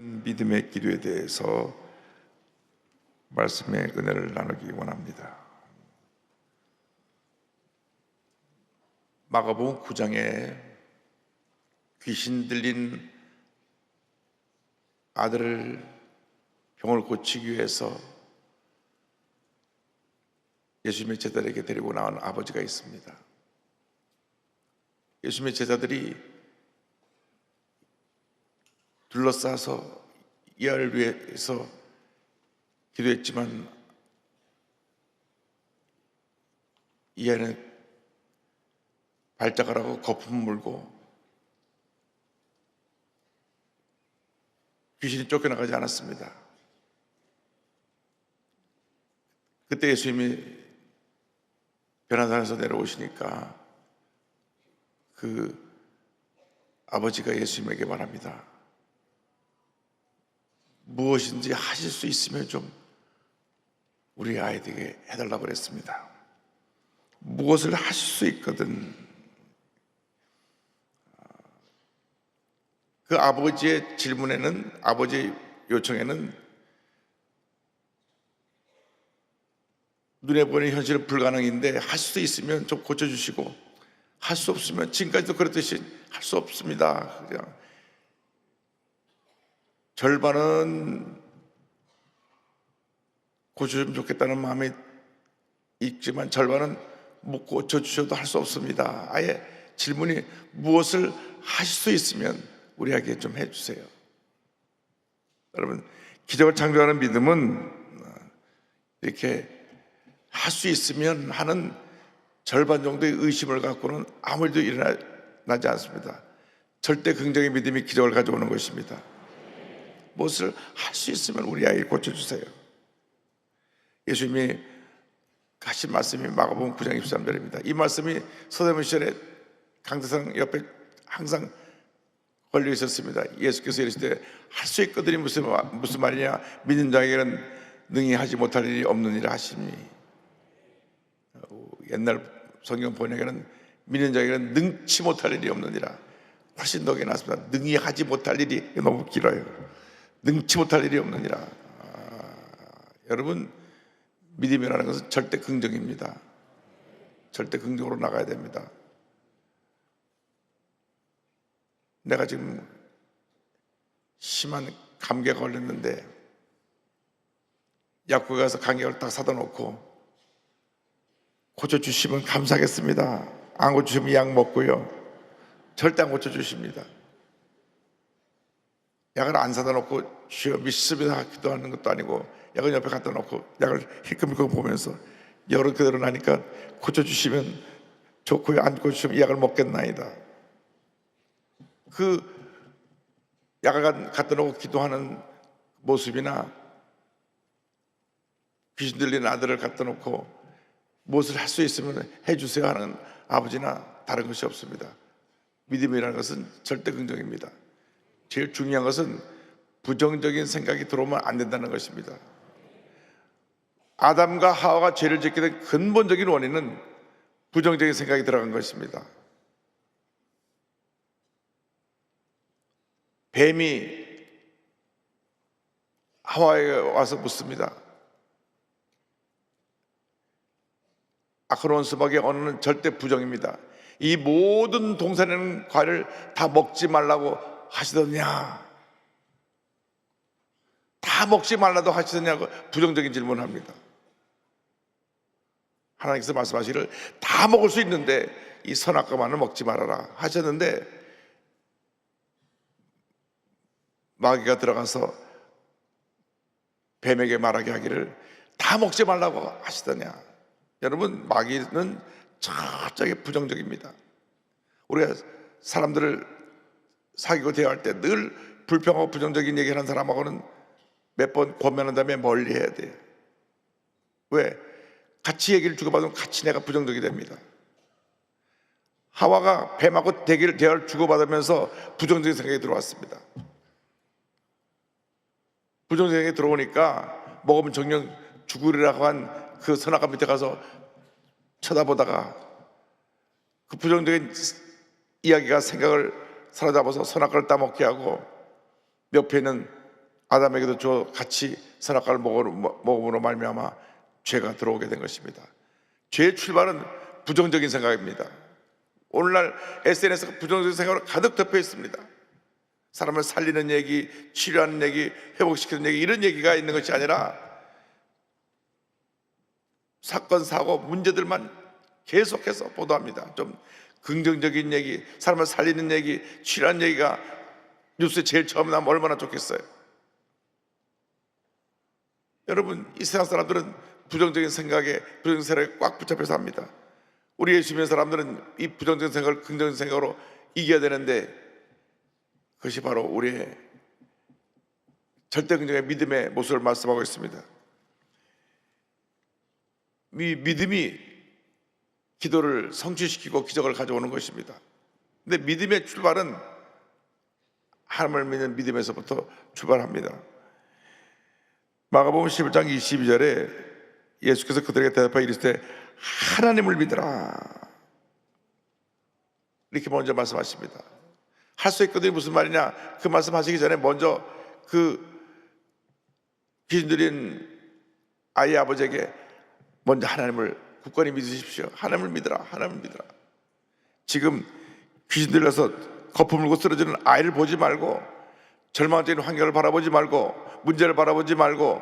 믿음의 기도에 대해서 말씀의 은혜를 나누기 원합니다. 마가복음 9장에 귀신 들린 아들을 병을 고치기 위해서 예수님의 제자들에게 데리고 나온 아버지가 있습니다. 예수님의 제자들이 둘러싸서 이 아이를 위해서 기도했지만 이 아이는 발작을 하고 거품 물고 귀신이 쫓겨나가지 않았습니다. 그때 예수님이 변화산에서 내려오시니까 그 아버지가 예수님에게 말합니다. 무엇인지 하실 수 있으면 좀 우리 아이에게 해달라고 그랬습니다. 무엇을 하실 수 있거든. 그 아버지의 질문에는, 아버지의 요청에는 눈에 보이는 현실은 불가능인데 할 수 있으면 좀 고쳐주시고 할 수 없으면 지금까지도 그랬듯이 할 수 없습니다. 그냥 절반은 고쳐주면 좋겠다는 마음이 있지만 절반은 못 고쳐주셔도 할 수 없습니다. 아예 질문이 무엇을 하실 수 있으면 우리에게 좀 해주세요. 여러분, 기적을 창조하는 믿음은 이렇게 할 수 있으면 하는 절반 정도의 의심을 갖고는 아무 일도 일어나지 않습니다. 절대 긍정의 믿음이 기적을 가져오는 것입니다. 무엇을 할 수 있으면 우리 아이를 고쳐주세요. 예수님이 하신 말씀이 마가복음 9장 23절입니다. 이 말씀이 서대문 시절에 강대상 옆에 항상 걸려 있었습니다. 예수께서 이르시되 할 수 있거든이 무슨 말이냐, 믿는 자에게는 능히 하지 못할 일이 없느니라 하시니, 옛날 성경 번역에는 믿는 자에게는 능치 못할 일이 없느니라 훨씬 더 나왔습니다. 능히 하지 못할 일이 너무 길어요. 능치 못할 일이 없느니라. 여러분, 믿음이라는 것은 절대 긍정입니다. 절대 긍정으로 나가야 됩니다. 내가 지금 심한 감기가 걸렸는데 약국에 가서 감기약을 딱 사다 놓고 고쳐주시면 감사하겠습니다. 안 고쳐주시면 약 먹고요. 절대 안 고쳐주십니다. 약을 안 사다 놓고 주여 믿습니다 기도하는 것도 아니고 약은 옆에 갖다 놓고 약을 힐끔힐끔 보면서 열은 그대로 나니까 고쳐주시면 좋고요, 안 고쳐주시면 약을 먹겠나이다. 그 약을 갖다 놓고 기도하는 모습이나 귀신 들린 아들을 갖다 놓고 무엇을 할 수 있으면 해주세요 하는 아버지나 다른 것이 없습니다. 믿음이라는 것은 절대 긍정입니다. 제일 중요한 것은 부정적인 생각이 들어오면 안 된다는 것입니다. 아담과 하와가 죄를 짓게 된 근본적인 원인은 부정적인 생각이 들어간 것입니다. 뱀이 하와에 와서 묻습니다. 아크로온 수박의 언어는 절대 부정입니다. 이 모든 동산에는 과일을 다 먹지 말라고 하시더냐, 다 먹지 말라도 하시더냐고 부정적인 질문을 합니다. 하나님께서 말씀하시기를 다 먹을 수 있는데 이 선악과만을 먹지 말아라 하셨는데 마귀가 들어가서 뱀에게 말하게 하기를 다 먹지 말라고 하시더냐. 여러분, 마귀는 철저하게 부정적입니다. 우리가 사람들을 사귀고 대화할 때 늘 불평하고 부정적인 얘기하는 사람하고는 몇 번 고면한 다음에 멀리 해야 돼요. 왜? 같이 얘기를 주고받으면 같이 내가 부정적이 됩니다. 하와가 뱀하고 대화를 주고받으면서 부정적인 생각이 들어왔습니다. 부정적인 생각이 들어오니까 먹으면 정녕 죽으리라고 한 그 선악과 밑에 가서 쳐다보다가 그 부정적인 이야기가 생각을 사로잡아서 선악과를 따먹게 하고 옆에 있는 아담에게도 저 같이 선악과를 먹음으로 말미암아 죄가 들어오게 된 것입니다. 죄의 출발은 부정적인 생각입니다. 오늘날 SNS가 부정적인 생각으로 가득 덮여 있습니다. 사람을 살리는 얘기, 치료하는 얘기, 회복시키는 얘기, 이런 얘기가 있는 것이 아니라 사건, 사고, 문제들만 계속해서 보도합니다. 좀 긍정적인 얘기, 사람을 살리는 얘기, 치료하는 얘기가 뉴스에 제일 처음 나면 얼마나 좋겠어요. 여러분, 이 세상 사람들은 부정적인 생각에 꽉 붙잡혀 삽니다. 우리 예수 믿는 사람들은 이 부정적인 생각을 긍정적인 생각으로 이겨야 되는데, 그것이 바로 우리의 절대 긍정의 믿음의 모습을 말씀하고 있습니다. 이 믿음이 기도를 성취시키고 기적을 가져오는 것입니다. 근데 믿음의 출발은 하나님을 믿는 믿음에서부터 출발합니다. 마가복음 11장 22절에 예수께서 그들에게 대답하여 이르시되 하나님을 믿으라, 이렇게 먼저 말씀하십니다. 할 수 있거든요. 무슨 말이냐? 그 말씀하시기 전에 먼저 그 귀신 들린 아이의 아버지에게 먼저 하나님을 굳건히 믿으십시오. 하나님을 믿으라, 하나님을 믿으라. 지금 귀신 들려서 거품 물고 쓰러지는 아이를 보지 말고, 절망적인 환경을 바라보지 말고, 문제를 바라보지 말고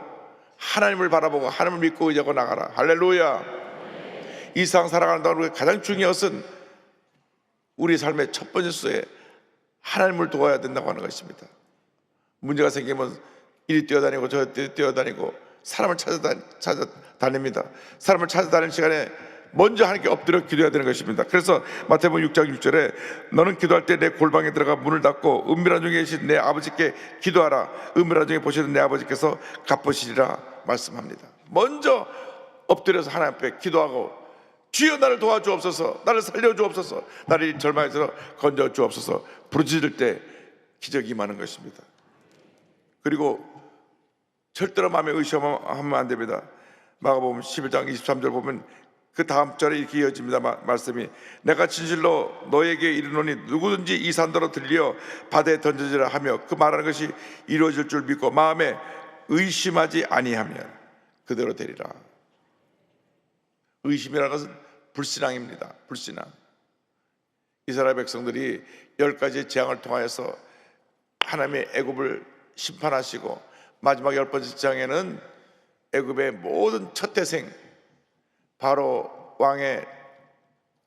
하나님을 바라보고 하나님을 믿고 의지하고 나가라. 할렐루야. 이 세상 살아가는 동안 가장 중요한 것은 우리 삶의 첫 번째 수에 하나님을 도와야 된다고 하는 것입니다. 문제가 생기면 이리 뛰어다니고 저리 뛰어다니고 사람을 찾아다닙니다. 사람을 찾아다니는 시간에 먼저 하나님께 엎드려 기도해야 되는 것입니다. 그래서 마태복음 6장 6절에 너는 기도할 때 내 골방에 들어가 문을 닫고 은밀한 중에 계신 내 아버지께 기도하라. 은밀한 중에 보시는 내 아버지께서 갚으시리라 말씀합니다. 먼저 엎드려서 하나님 앞에 기도하고, 주여 나를 도와주옵소서, 나를 살려주옵소서, 나를 절망에서 건져주옵소서 부르짖을 때 기적이 임하는 것입니다. 그리고 절대로 마음에 의심하면 안 됩니다. 마가복음 11장 23절 보면 그 다음 절에 이렇게 이어집니다. 말씀이 내가 진실로 너에게 이르노니 누구든지 이 산더러 들려 바다에 던져지라 하며 그 말하는 것이 이루어질 줄 믿고 마음에 의심하지 아니하면 그대로 되리라. 의심이라는 것은 불신앙입니다. 불신앙. 이스라엘 백성들이 10가지의 재앙을 통하여서 하나님의 애굽을 심판하시고 마지막 10번째 재앙에는 애굽의 모든 첫 태생, 바로 왕의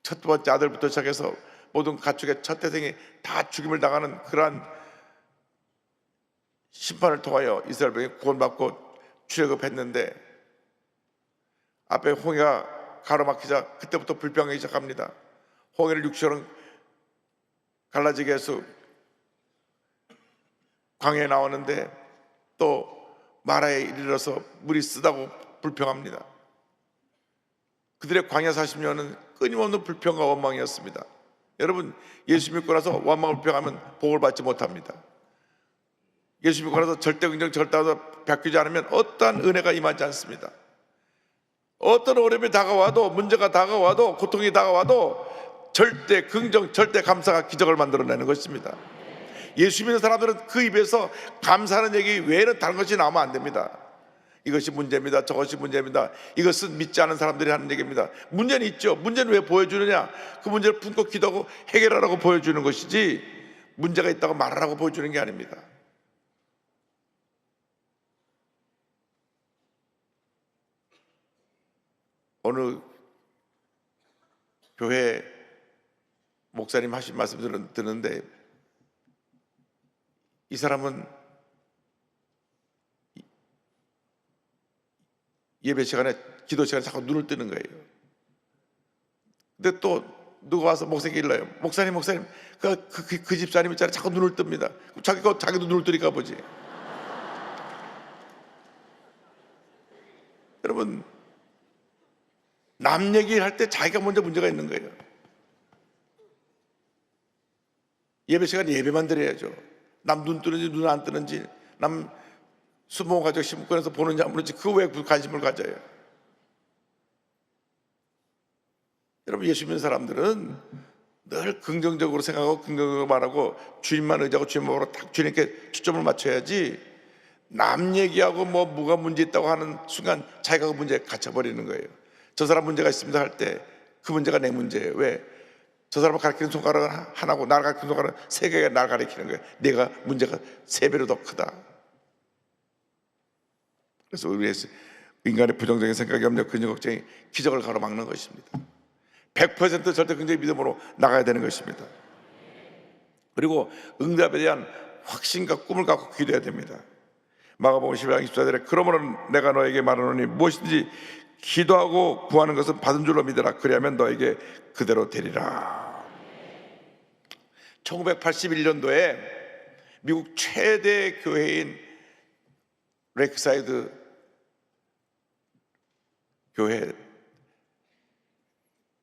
첫 번째 아들부터 시작해서 모든 가축의 첫 태생이 다 죽임을 당하는 그러한 심판을 통하여 이스라엘 백성이 구원받고 출애굽했는데, 앞에 홍해가 가로막히자 그때부터 불평하기 시작합니다. 홍해를 육처럼 갈라지게 해서 광야에 나오는데 또 마라에 이르러서 물이 쓰다고 불평합니다. 그들의 광야 40년은 끊임없는 불평과 원망이었습니다. 여러분, 예수 믿고 나서 원망을 불평하면 복을 받지 못합니다. 예수 믿고 나서 절대 긍정 절대로 바뀌지 않으면 어떠한 은혜가 임하지 않습니다. 어떤 어려움이 다가와도, 문제가 다가와도, 고통이 다가와도 절대 긍정, 절대 감사가 기적을 만들어내는 것입니다. 예수 믿는 사람들은 그 입에서 감사하는 얘기 외에는 다른 것이 나오면 안 됩니다. 이것이 문제입니다, 저것이 문제입니다, 이것은 믿지 않은 사람들이 하는 얘기입니다. 문제는 있죠. 문제는 왜 보여주느냐? 그 문제를 품고 기도하고 해결하라고 보여주는 것이지, 문제가 있다고 말하라고 보여주는 게 아닙니다. 어느 교회 목사님 하신 말씀 듣는데, 이 사람은 예배 시간에, 기도 시간에 자꾸 눈을 뜨는 거예요. 근데 또 누가 와서 목사님께 일러요. 목사님 그 집사님 있잖아요, 자꾸 눈을 뜹니다. 자기도 눈을 뜨니까 보지. 여러분, 남 얘기할 때 자기가 먼저 문제가 있는 거예요. 예배 시간에 예배만 드려야죠. 남 눈 뜨는지 눈 안 뜨는지, 남 수모 가족 신문권에서 보는지 안 보는지 그 왜 관심을 가져요? 여러분, 예수 믿는 사람들은 늘 긍정적으로 생각하고 긍정적으로 말하고 주님만 의지하고 주님만 보고 딱 주님께 초점을 맞춰야지, 남 얘기하고 뭐가 문제 있다고 하는 순간 자기가 그 문제에 갇혀버리는 거예요. 저 사람 문제가 있습니다 할 때 그 문제가 내 문제예요. 왜? 저 사람을 가리키는 손가락은 하나고 나를 가리키는 손가락은 세 개가 나를 가리키는 거예요. 내가 문제가 세 배로 더 크다. 그래서 우리의 인간의 부정적인 생각이 염려, 근심, 걱정이 기적을 가로막는 것입니다. 100% 절대 긍정의 믿음으로 나가야 되는 것입니다. 그리고 응답에 대한 확신과 꿈을 갖고 기도해야 됩니다. 마가복음 12장 24절에 그러므로 내가 너에게 말하노니 무엇인지 기도하고 구하는 것은 받은 줄로 믿으라. 그리하면 너에게 그대로 되리라. 1981년도에 미국 최대 교회인 레이크사이드 교회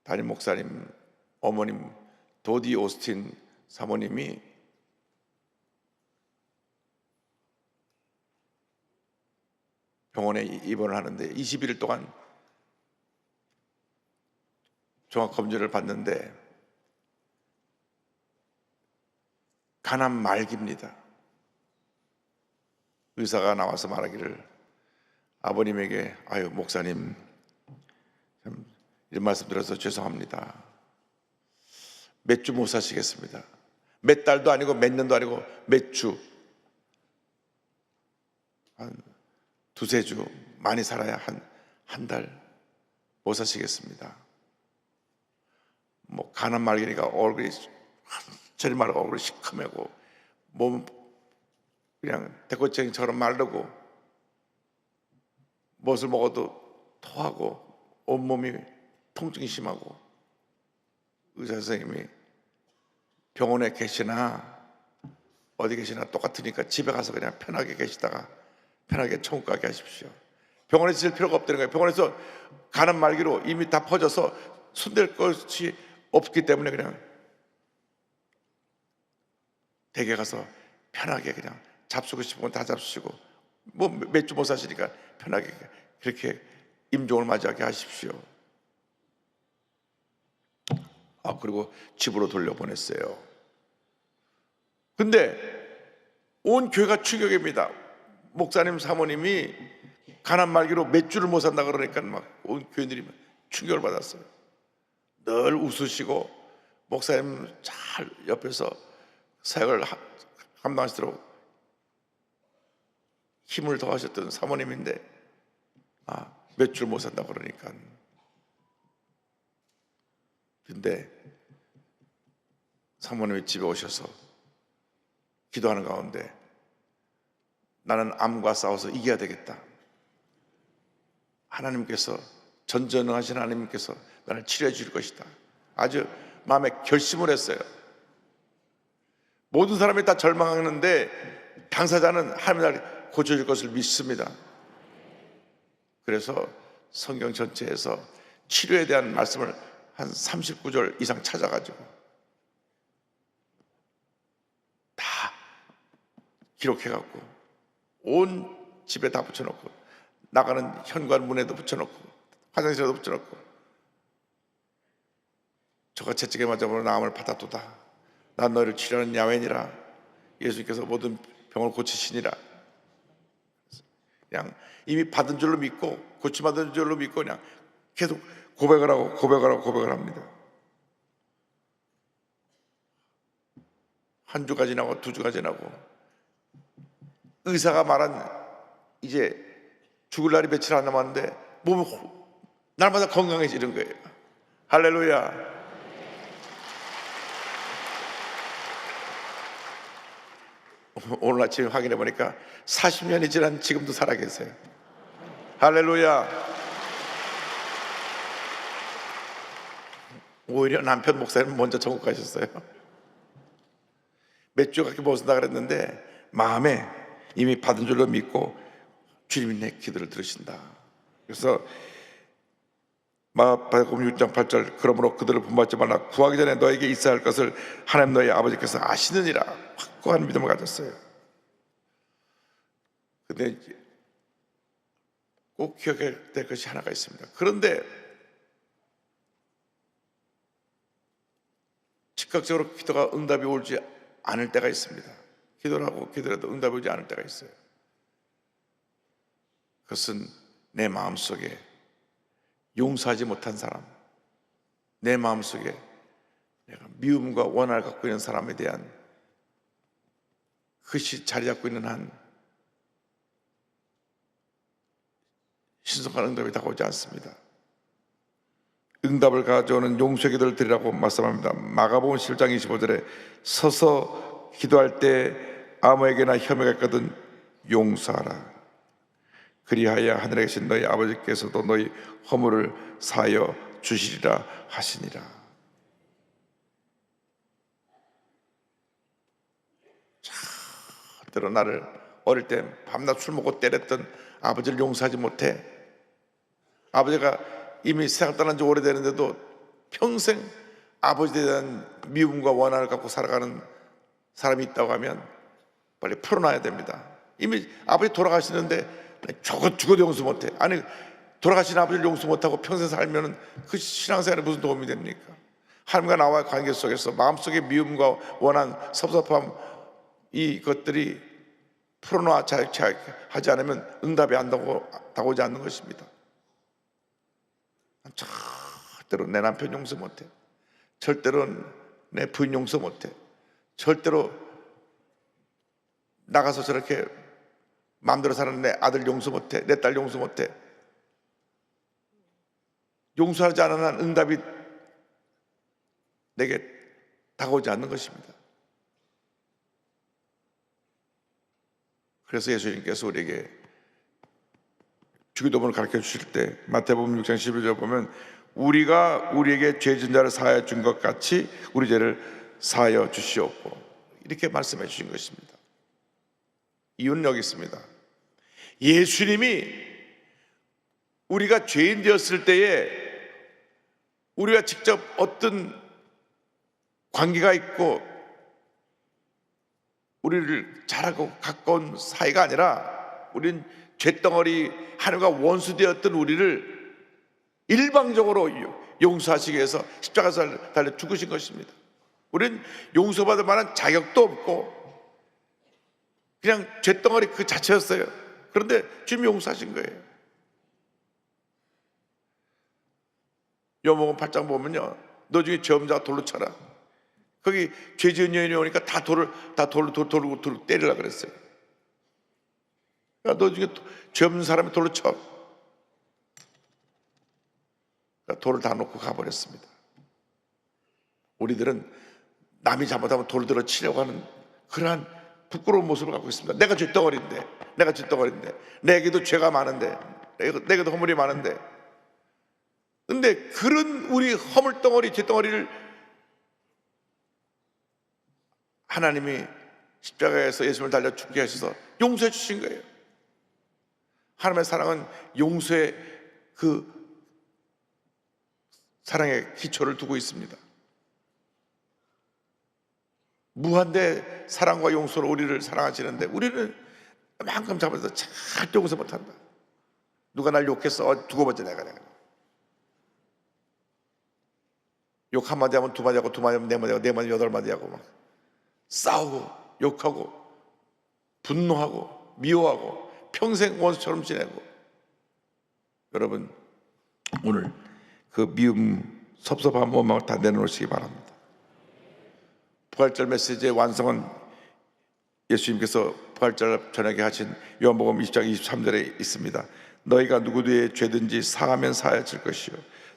담임 목사님 어머님 도디 오스틴 사모님이 병원에 입원을 하는데 21일 동안 종합검진을 받는데 간암 말기입니다. 의사가 나와서 말하기를 아버님에게 아유 목사님 참 이런 말씀 드려서 죄송합니다. 몇 주 못 사시겠습니다. 몇 달도 아니고 몇 년도 아니고 몇 주, 한 두세 주 많이 살아야 한 달 못 사시겠습니다. 뭐 간암 말기니까 얼굴이 저리 말하고 얼굴이 시커매고 몸 그냥 대꽃쟁이처럼 마르고 무엇을 먹어도 토하고 온몸이 통증이 심하고 의사 선생님이 병원에 계시나 어디 계시나 똑같으니까 집에 가서 그냥 편하게 계시다가 편하게 천국 가게 하십시오. 병원에 있을 필요가 없다는 거예요. 병원에서 간암 말기로 이미 다 퍼져서 손댈 것이 없기 때문에 그냥 댁에 가서 편하게 그냥 잡수고 싶은 건 다 잡수시고 뭐 몇 주 못 사시니까 편하게 그렇게 임종을 맞이하게 하십시오. 그리고 집으로 돌려보냈어요. 근데 온 교회가 충격입니다. 목사님 사모님이 간암 말기로 몇 주를 못 산다 그러니까 막 온 교인들이 충격을 받았어요. 늘 웃으시고 목사님 잘 옆에서 사역을 감당하시도록 힘을 더하셨던 사모님인데 몇 주 못 산다 그러니까. 근데 사모님이 집에 오셔서 기도하는 가운데 나는 암과 싸워서 이겨야 되겠다. 하나님께서 전전능하신 하나님께서 나를 치료해 줄 것이다. 아주 마음에 결심을 했어요. 모든 사람이 다 절망하는데 당사자는 하나님 나를 고쳐줄 것을 믿습니다. 그래서 성경 전체에서 치료에 대한 말씀을 한 39절 이상 찾아가지고 다 기록해갖고 온 집에 다 붙여놓고 나가는 현관문에도 붙여놓고 화장실에도 붙여놓고 저가 채찍에 맞아보는 나음을 받아도다. 난 너희를 치료하는 야훼니라. 예수님께서 모든 병을 고치시니라. 그냥 이미 받은 줄로 믿고 고침받은 줄로 믿고 그냥 계속 고백을 하고 합니다. 한 주가 지나고 두 주가 지나고 의사가 말한 이제 죽을 날이 며칠 안 남았는데 몸이 날마다 건강해지는 거예요. 할렐루야. 오늘 아침에 확인해 보니까 40년이 지난 지금도 살아계세요. 할렐루야. 오히려 남편 목사님 먼저 천국 가셨어요. 몇 주밖에 못 산다 그랬는데 마음에 이미 받은 줄로 믿고 주님이 내 기도를 들으신다. 그래서 마가복음 6장 8절 그러므로 그들을 본받지 말라. 구하기 전에 너에게 있어야 할 것을 하나님 너희 아버지께서 아시느니라. 확고한 믿음을 가졌어요. 근데 꼭 기억해야 될 것이 하나가 있습니다. 그런데 즉각적으로 기도가 응답이 오지 않을 때가 있습니다. 기도를 하고 기도해도 응답이 오지 않을 때가 있어요. 그것은 내 마음속에 용서하지 못한 사람, 내 마음속에 내가 미움과 원한을 갖고 있는 사람에 대한 그것이 자리 잡고 있는 한 신속한 응답이 다가오지 않습니다. 응답을 가져오는 용서의 기도를 드리라고 말씀합니다. 마가복음 7장 25절에 서서 기도할 때 아무에게나 혐의가 있거든 용서하라. 그리하여 하늘에 계신 너희 아버지께서도 너희 허물을 사하여 주시리라 하시니라. 때로 나를 어릴 때 밤낮 술 먹고 때렸던 아버지를 용서하지 못해. 아버지가 이미 세상 떠난 지 오래되는데도 평생 아버지에 대한 미움과 원한을 갖고 살아가는 사람이 있다고 하면 빨리 풀어놔야 됩니다. 이미 아버지 돌아가시는데 죽어도 용서 못해. 아니, 돌아가신 아버지를 용서 못하고 평생 살면 그 신앙생활에 무슨 도움이 됩니까? 하나님과 나와의 관계 속에서 마음속에 미움과 원한, 섭섭함, 이것들이 풀어놓지 하지 않으면 응답이 안 다가오지 않는 것입니다. 절대로 내 남편 용서 못해. 절대로 내 부인 용서 못해. 절대로 나가서 저렇게 마음대로 사는 내 아들 용서 못해. 내 딸 용서 못해. 용서하지 않은 한 응답이 내게 다가오지 않는 것입니다. 그래서 예수님께서 우리에게 주기도문을 가르쳐 주실 때 마태복음 6장 11절 보면 우리가 우리에게 죄 진 자를 사하여 준 것 같이 우리 죄를 사하여 주시옵고 이렇게 말씀해 주신 것입니다. 이유는 여기 있습니다. 예수님이 우리가 죄인 되었을 때에 우리가 직접 어떤 관계가 있고 우리를 잘하고 가까운 사이가 아니라 우리는 죄덩어리 하나님과 원수되었던 우리를 일방적으로 용서하시기 위해서 십자가에서 달려 죽으신 것입니다. 우리는 용서받을 만한 자격도 없고 그냥 죄덩어리 그 자체였어요. 그런데 주님이 용서하신 거예요. 요한복음 8장 보면요, 너 중에 죄 없는 자가 돌로 쳐라. 거기 죄 지은 여인이 오니까 다 돌로 때리려고 그랬어요. 야, 너 중에 죄 없는 사람이 돌로 쳐. 돌을 다 놓고 가버렸습니다. 우리들은 남이 잘못하면 돌을 들어 치려고 하는 그러한 부끄러운 모습을 갖고 있습니다. 내가 죄덩어리인데, 내게도 죄가 많은데, 내게도 허물이 많은데. 근데 그런 우리 허물덩어리, 죄덩어리를 하나님이 십자가에서 예수님을 달려 죽게 하셔서 용서해 주신 거예요. 하나님의 사랑은 용서의 그 사랑의 기초를 두고 있습니다. 무한대 사랑과 용서로 우리를 사랑하시는데 우리는 만큼 잡아서 잘 용서 못한다. 누가 날 욕했어? 두고 보자. 내가 욕 한마디 하면 두 마디 하고 두 마디 하면 네 마디 하고 네 마디 여덟 마디 하고 막 싸우고 욕하고 분노하고 미워하고 평생 원수처럼 지내고. 여러분, 오늘 그 미움, 섭섭한 원망을 다 내놓으시기 바랍니다. 부활절 메시지의 완성은 예수님께서 부활절 저녁에 하신 요한복음 20장 23절에 있습니다. 너희가 누구의 죄든지 사하면 사하여질 것이요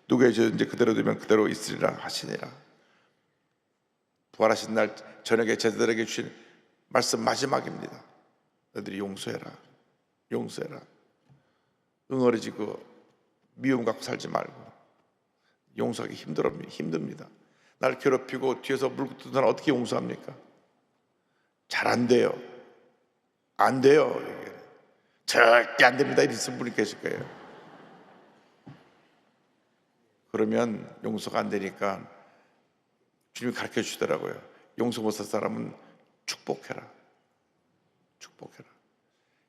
누구의 죄든지 그대로 두면 그대로 있으리라 하시니라. 부활하신 날 저녁에 제자들에게 주신 말씀 마지막입니다. 너희들이 용서해라. 응어리지고 미움 갖고 살지 말고. 용서하기 힘듭니다. 날 괴롭히고 뒤에서 물고 뜯는 사람 어떻게 용서합니까? 잘 안 돼요. 절대 안 됩니다. 이러신 분이 계실 거예요. 그러면 용서가 안 되니까 주님이 가르쳐 주시더라고요. 용서 못할 사람은 축복해라.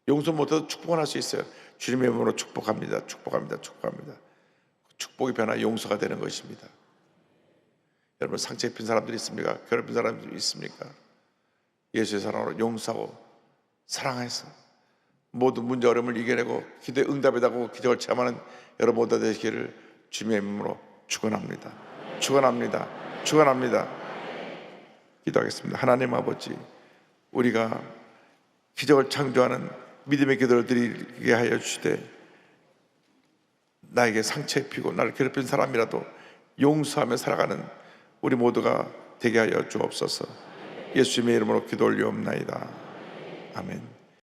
용서 못해도 축복은 할 수 있어요. 주님의 이름으로 축복합니다. 축복이 변화 용서가 되는 것입니다. 여러분, 상처 입힌 사람들이 있습니까? 괴롭힌 사람들이 있습니까? 예수의 사랑으로 용서하고 사랑해서 모든 문제 어려움을 이겨내고 기도의 응답에 다고 기적을 체험하는 여러분 모두 되시기를 주님의 이름으로 축원합니다. 축원합니다. 축원합니다. 기도하겠습니다. 하나님 아버지, 우리가 기적을 창조하는 믿음의 기도를 드리게 하여 주시되 나에게 상처 입히고 나를 괴롭힌 사람이라도 용서하며 살아가는 우리 모두가 되게 하여 주옵소서. 예수님의 이름으로 기도 올리옵나이다. 아멘.